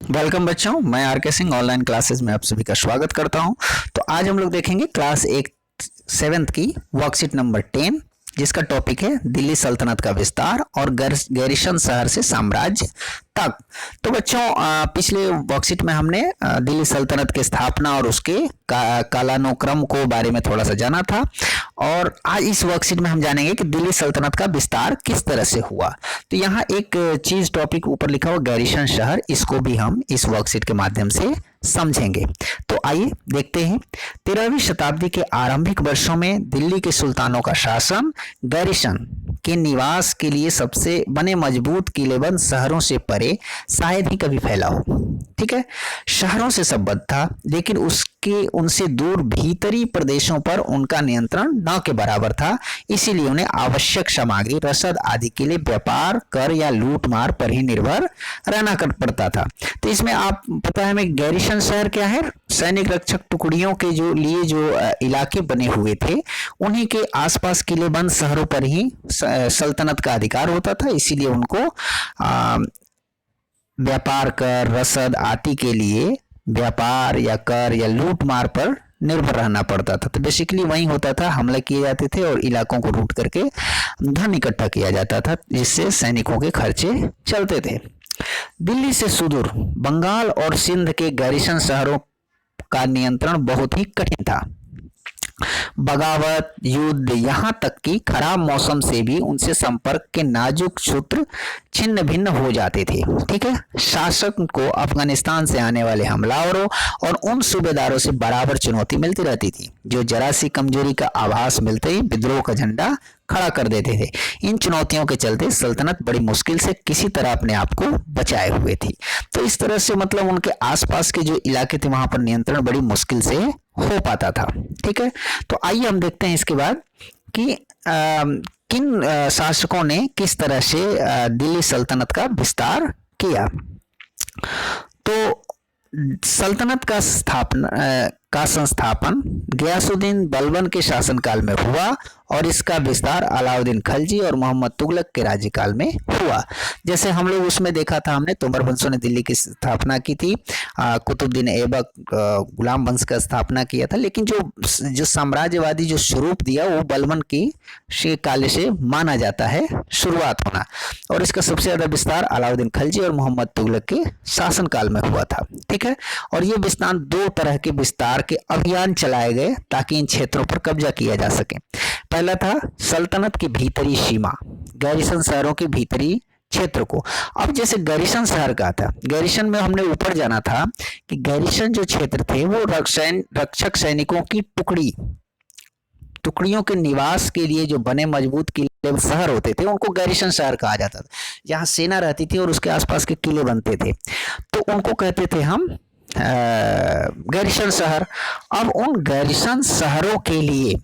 Welcome बच्चों, मैं are के सिंह ऑनलाइन क्लासेस में आप सभी का स्वागत करता हूं। तो आज हम लोग देखेंगे क्लास 7th की वर्कशीट नंबर 10, जिसका टॉपिक है दिल्ली सल्तनत का विस्तार और गैरिसन शहर से साम्राज्य तक। तो बच्चों, पिछले वर्कशीट में हमने दिल्ली सल्तनत की स्थापना और उसके कालानुक्रम को बारे में थोड़ा सा जाना था, और आज इस वर्कशीट में हम जानेंगे कि दिल्ली सल्तनत का विस्तार किस तरह से हुआ। तो यहाँ एक चीज टॉपिक ऊपर लिखा हुआ गैरिसन शहर, इसको भी हम इस वर्कशीट के माध्यम से समझेंगे। तो आइए देखते हैं। 13वीं शताब्दी के आरंभिक वर्षों में दिल्ली के सुल्तानों का शासन गैरिसन के निवास के लिए सबसे बने मजबूत किलेबंद शहरों से परे शायद ही कभी फैला हो। ठीक है, शहरों से संबद्ध था, लेकिन उसके उनसे दूर भीतरी प्रदेशों पर उनका नियंत्रण न के बराबर था। इसीलिए उन्हें आवश्यक सामग्री, रसद आदि के लिए व्यापार, कर या लूट मार पर ही निर्भर रहना पड़ता था। तो इसमें आप पता है हमें, गैरिसन शहर क्या है? सैनिक रक्षक टुकड़ियों के जो इलाके बने हुए थे, उन्हीं के आसपास किलेबंद शहरों पर ही सल्तनत का अधिकार होता था। इसीलिए उनको व्यापार, कर, रसद आदि के लिए व्यापार या कर या लूट मार पर निर्भर रहना पड़ता था। तो बेसिकली वही होता था, हमले किए जाते थे और इलाकों को लूट करके धन इकट्ठा किया जाता था, जिससे सैनिकों के खर्चे चलते थे। दिल्ली से सुदूर बंगाल और सिंध के गैरिसन शहरों का नियंत्रण बहुत ही कठिन था। बगावत, युद्ध, यहाँ तक कि खराब मौसम से भी उनसे संपर्क के नाजुक सूत्र छिन्न भिन्न हो जाते थे। ठीक है, शासक को अफगानिस्तान से आने वाले हमलावरों और उन सूबेदारों से बराबर चुनौती मिलती रहती थी, जो जरा सी कमजोरी का आभास मिलते ही विद्रोह का झंडा खड़ा कर देते थे। इन चुनौतियों के चलते सल्तनत बड़ी मुश्किल से किसी तरह अपने आप को बचाए हुए थी। तो इस तरह से मतलब उनके आसपास के जो इलाके थे, वहां पर नियंत्रण बड़ी मुश्किल से हो पाता था। ठीक है, तो आइए हम देखते हैं इसके बाद कि किन शासकों ने किस तरह से दिल्ली सल्तनत का विस्तार किया। तो सल्तनत का संस्थापन गयासुद्दीन बलबन के शासनकाल में हुआ और इसका विस्तार अलाउद्दीन खलजी और मोहम्मद तुगलक के राज्यकाल में हुआ। जैसे हम लोग उसमें देखा था, हमने तोमर वंशों ने दिल्ली की स्थापना की थी, कुतुबुद्दीन ऐबक गुलाम वंश का स्थापना किया था, लेकिन जो साम्राज्यवादी जो स्वरूप दिया वो बलबन की काल से माना जाता है शुरुआत होना, और इसका सबसे ज्यादा विस्तार अलाउद्दीन खलजी और मोहम्मद तुगलक के शासनकाल में हुआ था। ठीक है, और ये विस्तार दो तरह के विस्तार के अभियान चलाए गए ताकि इन क्षेत्रों पर कब्जा किया जा सके। पहला था सल्तनत की भीतरी सीमा, गैरिसन शहरों के भीतरी क्षेत्र को। अब जैसे गैरिसन शहर का था, गैरिसन में हमने ऊपर जाना था कि गैरिसन जो क्षेत्र थे वो रक्षक सैनिकों की टुकड़ियों के निवास के लिए जो बने मजबूत किले शहर होते थे, उनको गैरिसन शहर कहा जाता था। जहाँ सेना रहती थी और उसके आसपास के किले बनते थे, तो उनको कहते थे हम गैरिसन शहर। अब उन गैरिसन शहरों के लिए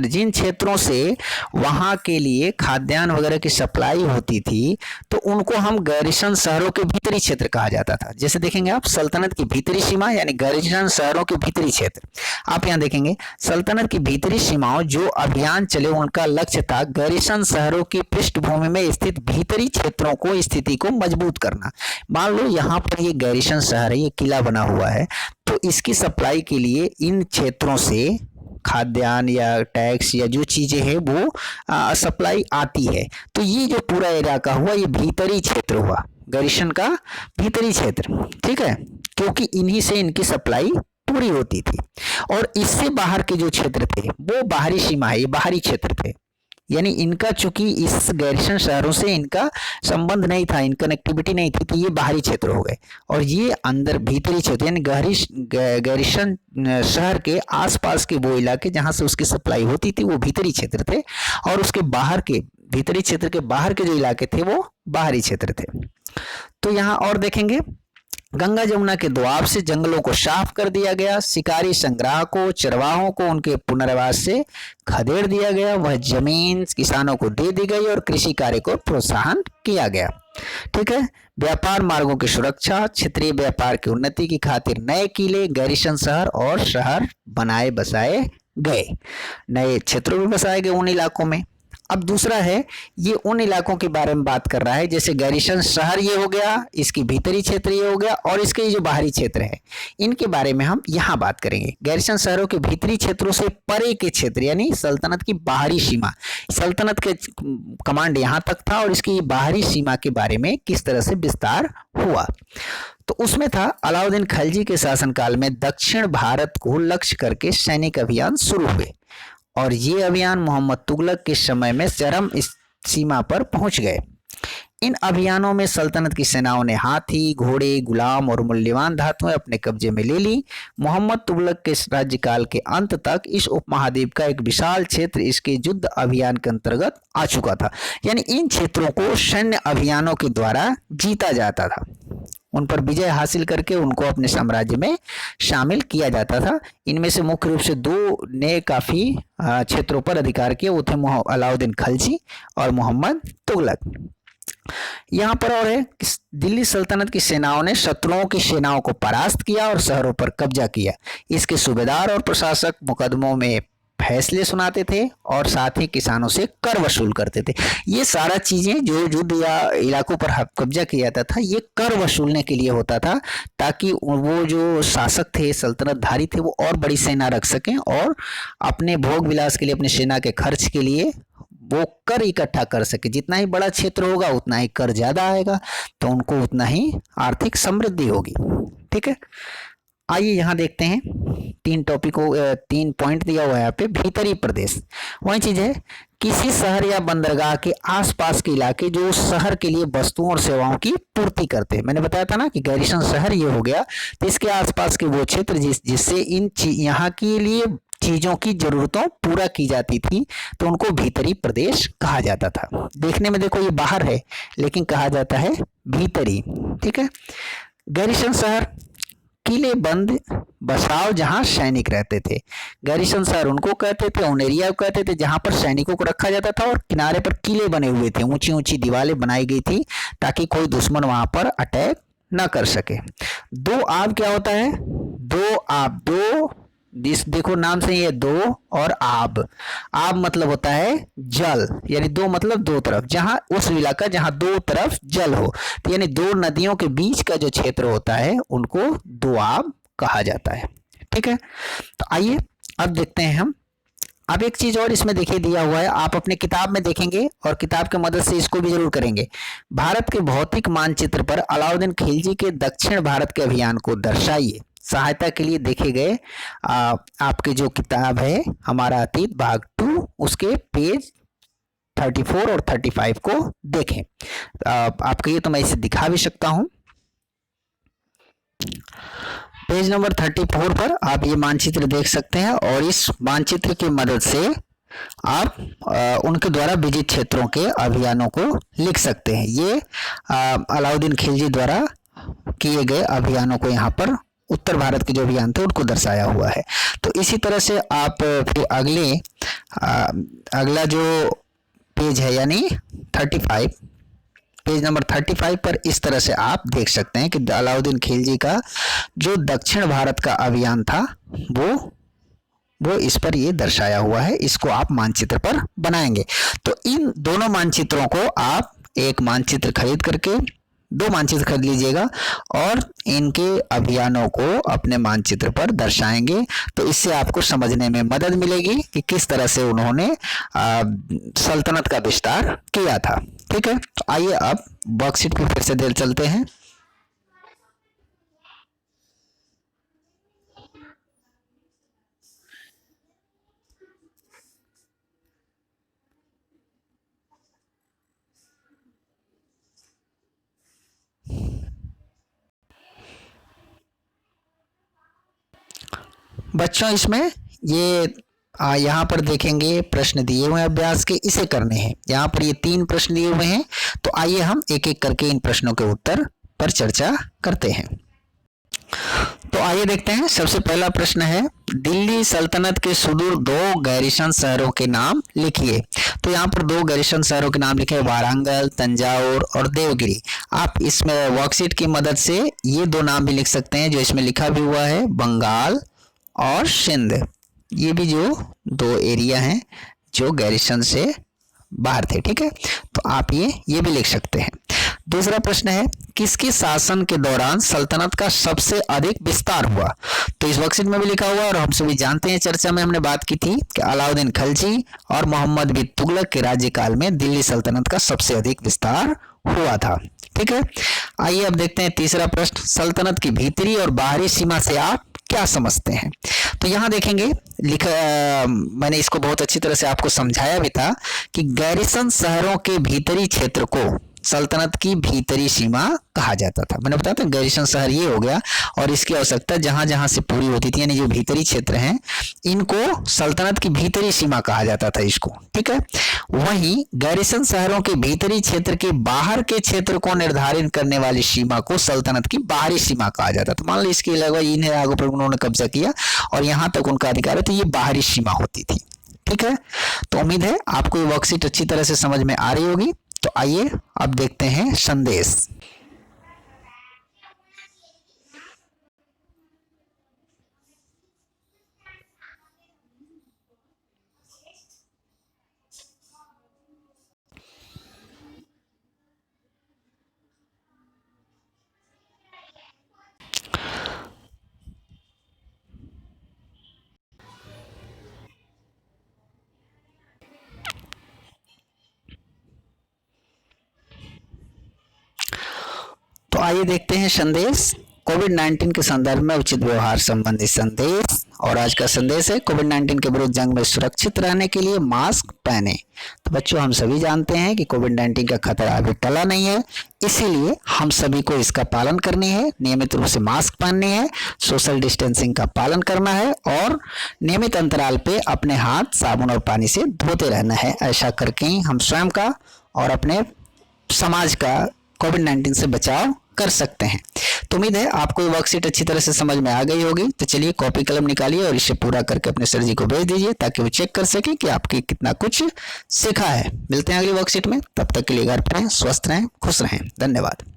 जिन क्षेत्रों से वहां के लिए खाद्यान्न वगैरह की सप्लाई होती थी, तो उनको हम गैरिसन शहरों के भीतरी क्षेत्र कहा जाता था। जैसे देखेंगे आप, सल्तनत की भीतरी सीमा यानी गैरिसन शहरों के भीतरी क्षेत्र। आप यहाँ देखेंगे सल्तनत की भीतरी सीमाओं जो अभियान चले, उनका लक्ष्य था गैरिसन शहरों की पृष्ठभूमि में स्थित भीतरी क्षेत्रों को स्थिति को मजबूत करना। मान लो यहाँ पर ये गैरिसन शहर है, ये किला बना हुआ है, तो इसकी सप्लाई के लिए इन क्षेत्रों से खाद्यान्न या टैक्स या जो चीजें हैं वो सप्लाई आती है। तो ये जो पूरा इलाका हुआ, ये भीतरी क्षेत्र हुआ, गैरिसन का भीतरी क्षेत्र। ठीक है, क्योंकि इन्हीं से इनकी सप्लाई पूरी होती थी। और इससे बाहर के जो क्षेत्र थे वो बाहरी सीमा है, ये बाहरी क्षेत्र थे, यानी इनका चूंकि इस गैरिसन शहरों से इनका संबंध नहीं था, इन कनेक्टिविटी नहीं थी, तो ये बाहरी क्षेत्र हो गए। और ये अंदर भीतरी क्षेत्र यानी गैरिसन शहर के आसपास के वो इलाके जहां से उसकी सप्लाई होती थी वो भीतरी क्षेत्र थे, और उसके बाहर के भीतरी क्षेत्र के बाहर के जो इलाके थे वो बाहरी क्षेत्र थे। तो यहाँ और देखेंगे, गंगा जमुना के दोआब से जंगलों को साफ कर दिया गया, शिकारी संग्राहकों चरवाहों को उनके पुनर्वास से खदेड़ दिया गया, वह जमीन किसानों को दे दी गई और कृषि कार्य को प्रोत्साहन किया गया। ठीक है, व्यापार मार्गों की सुरक्षा, क्षेत्रीय व्यापार की उन्नति की खातिर नए किले, गैरिसन शहर और शहर बनाए बसाए गए, नए क्षेत्रों में बसाए गए उन इलाकों में। अब दूसरा है, ये उन इलाकों के बारे में बात कर रहा है, जैसे गैरिसन शहर ये हो गया, इसकी भीतरी क्षेत्र ये हो गया, और इसके जो बाहरी क्षेत्र है इनके बारे में हम यहाँ बात करेंगे। गैरिसन शहरों के भीतरी क्षेत्रों से परे के क्षेत्र यानी सल्तनत की बाहरी सीमा, सल्तनत के कमांड यहाँ तक था और इसकी बाहरी सीमा के बारे में किस तरह से विस्तार हुआ। तो उसमें था अलाउद्दीन खिलजी के शासनकाल में दक्षिण भारत को लक्ष्य करके सैनिक अभियान शुरू हुए और ये अभियान मोहम्मद तुगलक के समय में चरम सीमा पर पहुंच गए। इन अभियानों में सल्तनत की सेनाओं ने हाथी, घोड़े, गुलाम और मूल्यवान धातुएं अपने कब्जे में ले ली। मोहम्मद तुगलक के राज्यकाल के अंत तक इस उपमहाद्वीप का एक विशाल क्षेत्र इसके युद्ध अभियान के अंतर्गत आ चुका था, यानी इन क्षेत्रों को सैन्य अभियानों के द्वारा जीता जाता था, उन पर विजय हासिल करके उनको अपने साम्राज्य में शामिल किया जाता था। इनमें से मुख्य रूप से दो ने काफी क्षेत्रों पर अधिकार किया, वो थे अलाउद्दीन खिलजी और मोहम्मद तुगलक। यहाँ पर और है, दिल्ली सल्तनत की सेनाओं ने शत्रुओं की सेनाओं को परास्त किया और शहरों पर कब्जा किया। इसके सूबेदार और प्रशासक मुकदमों में फैसले सुनाते थे और साथ ही किसानों से कर वसूल करते थे। ये सारा चीजें जो युद्ध या इलाकों पर कब्जा किया जाता था ये कर वसूलने के लिए होता था, ताकि वो जो शासक थे, सल्तनतधारी थे, वो और बड़ी सेना रख सकें और अपने भोग विलास के लिए, अपने सेना के खर्च के लिए वो कर इकट्ठा कर सके। जितना ही बड़ा क्षेत्र होगा उतना ही कर ज्यादा आएगा, तो उनको उतना ही आर्थिक समृद्धि होगी। ठीक है, आइए यहाँ देखते हैं तीन पॉइंट दिया हुआ है यहाँ पे। भीतरी प्रदेश वही चीज है, किसी शहर या बंदरगाह के आसपास के इलाके जो उस शहर के लिए वस्तुओं और सेवाओं की पूर्ति करते हैं। मैंने बताया था ना कि गैरिसन शहर ये हो गया, तो इसके आसपास के वो क्षेत्र जिससे यहाँ के लिए चीजों की जरूरतों पूरा की जाती थी, तो उनको भीतरी प्रदेश कहा जाता था। देखने में देखो ये बाहर है लेकिन कहा जाता है भीतरी। ठीक है, गैरिसन शहर किले बंद बसाव जहां सैनिक रहते थे। गैरिसन शहर उनको कहते थे, उन एरिया को कहते थे जहां पर सैनिकों को रखा जाता था, और किनारे पर किले बने हुए थे, ऊंची ऊंची दीवारें बनाई गई थी ताकि कोई दुश्मन वहां पर अटैक न कर सके। दो आब क्या होता है? दो आब, दो देखो नाम से ये दो और आब, आब मतलब होता है जल, यानी दो मतलब दो तरफ, जहां उस इलाका जहां दो तरफ जल हो, तो यानी दो नदियों के बीच का जो क्षेत्र होता है उनको दो आब कहा जाता है। ठीक है, तो आइए अब देखते हैं हम। अब एक चीज और इसमें देखिए दिया हुआ है, आप अपने किताब में देखेंगे और किताब की मदद से इसको भी जरूर करेंगे। भारत के भौतिक मानचित्र पर अलाउद्दीन खिलजी के दक्षिण भारत के अभियान को दर्शाइए। सहायता के लिए देखे गए आपके जो किताब है हमारा अतीत भाग 2, उसके पेज 34 और 35 को देखें। आपके लिए तो मैं इसे दिखा भी सकता हूं। पेज नंबर 34 पर आप ये मानचित्र देख सकते हैं और इस मानचित्र की मदद से आप उनके द्वारा विजित क्षेत्रों के अभियानों को लिख सकते हैं। ये अलाउद्दीन खिलजी द्वारा किए गए अभियानों को यहाँ पर उत्तर भारत के जो अभियान थे उनको दर्शाया हुआ है। तो इसी तरह से आप फिर अगला जो पेज है यानी 35, पेज नंबर 35 पर इस तरह से आप देख सकते हैं कि अलाउद्दीन खिलजी का जो दक्षिण भारत का अभियान था वो इस पर ये दर्शाया हुआ है। इसको आप मानचित्र पर बनाएंगे। तो इन दोनों मानचित्रों को आप एक मानचित्र खरीद करके, दो मानचित्र खरीद लीजिएगा और इनके अभियानों को अपने मानचित्र पर दर्शाएंगे, तो इससे आपको समझने में मदद मिलेगी कि किस तरह से उन्होंने सल्तनत का विस्तार किया था। ठीक है, तो आइए अब वर्कशीट पे फिर से चलते हैं। बच्चों इसमें ये यहाँ पर देखेंगे प्रश्न दिए हुए हैं अभ्यास के, इसे करने हैं। यहाँ पर ये 3 प्रश्न दिए हुए हैं, तो आइए हम एक एक करके इन प्रश्नों के उत्तर पर चर्चा करते हैं। तो आइए देखते हैं। सबसे पहला प्रश्न है, दिल्ली सल्तनत के सुदूर 2 गैरिसन शहरों के नाम लिखिए। तो यहाँ पर 2 गैरिसन शहरों के नाम लिखे, वारंगल, तंजावुर और देवगिरी। आप इसमें वर्कशीट की मदद से ये 2 नाम भी लिख सकते हैं जो इसमें लिखा भी हुआ है, बंगाल और सिंध। ये भी जो 2 एरिया हैं जो गैरिसन से बाहर थे। ठीक है, तो आप ये भी लिख सकते हैं। दूसरा प्रश्न है, किसके शासन के दौरान सल्तनत का सबसे अधिक विस्तार हुआ? तो इस वर्कशीट में भी लिखा हुआ है और हम सभी जानते हैं, चर्चा में हमने बात की थी कि अलाउद्दीन खिलजी और मोहम्मद बिन तुगलक के राज्यकाल में दिल्ली सल्तनत का सबसे अधिक विस्तार हुआ था। ठीक है, आइए अब देखते हैं तीसरा प्रश्न, सल्तनत की भीतरी और बाहरी सीमा से आप क्या समझते हैं? तो यहाँ देखेंगे मैंने इसको बहुत अच्छी तरह से आपको समझाया भी था कि गैरिसन शहरों के भीतरी क्षेत्र को सल्तनत की भीतरी सीमा कहा जाता था। मैंने बताया था गैरिसन शहर ये हो गया, और इसकी आवश्यकता जहां जहां से पूरी होती थी, यानी जो भीतरी क्षेत्र हैं इनको सल्तनत की भीतरी सीमा कहा जाता था इसको। ठीक है, वहीं गैरिसन शहरों के भीतरी क्षेत्र के बाहर के क्षेत्र को निर्धारित करने वाली सीमा को सल्तनत की बाहरी सीमा कहा जाता था। मान लो इसके अलावा इन्हें आगे पर उन्होंने कब्जा किया और यहाँ तक उनका अधिकार है, तो ये बाहरी सीमा होती थी। ठीक है, तो उम्मीद है आपको ये वर्कशीट अच्छी तरह से समझ में आ रही होगी। तो आइए अब देखते हैं संदेश। तो आइए देखते हैं संदेश। कोविड-19 के संदर्भ में उचित व्यवहार संबंधी संदेश, और आज का संदेश है कोविड-19 के विरुद्ध जंग में सुरक्षित रहने के लिए मास्क पहने। तो बच्चों, हम सभी जानते हैं कि कोविड-19 का खतरा अभी टला नहीं है, इसीलिए हम सभी को इसका पालन करनी है, नियमित रूप से मास्क पहननी है, सोशल डिस्टेंसिंग का पालन करना है और नियमित अंतराल पे अपने हाथ साबुन और पानी से धोते रहना है। ऐसा करके ही हम स्वयं का और अपने समाज का कोविड-19 से बचाव कर सकते हैं। तो उम्मीद है आपको ये वर्कशीट अच्छी तरह से समझ में आ गई होगी। तो चलिए कॉपी कलम निकालिए और इसे पूरा करके अपने सर जी को भेज दीजिए, ताकि वो चेक कर सके कि आपकी कितना कुछ सीखा है। मिलते हैं अगली वर्कशीट में, तब तक के लिए घर पर रहें, स्वस्थ रहें, खुश रहें। धन्यवाद।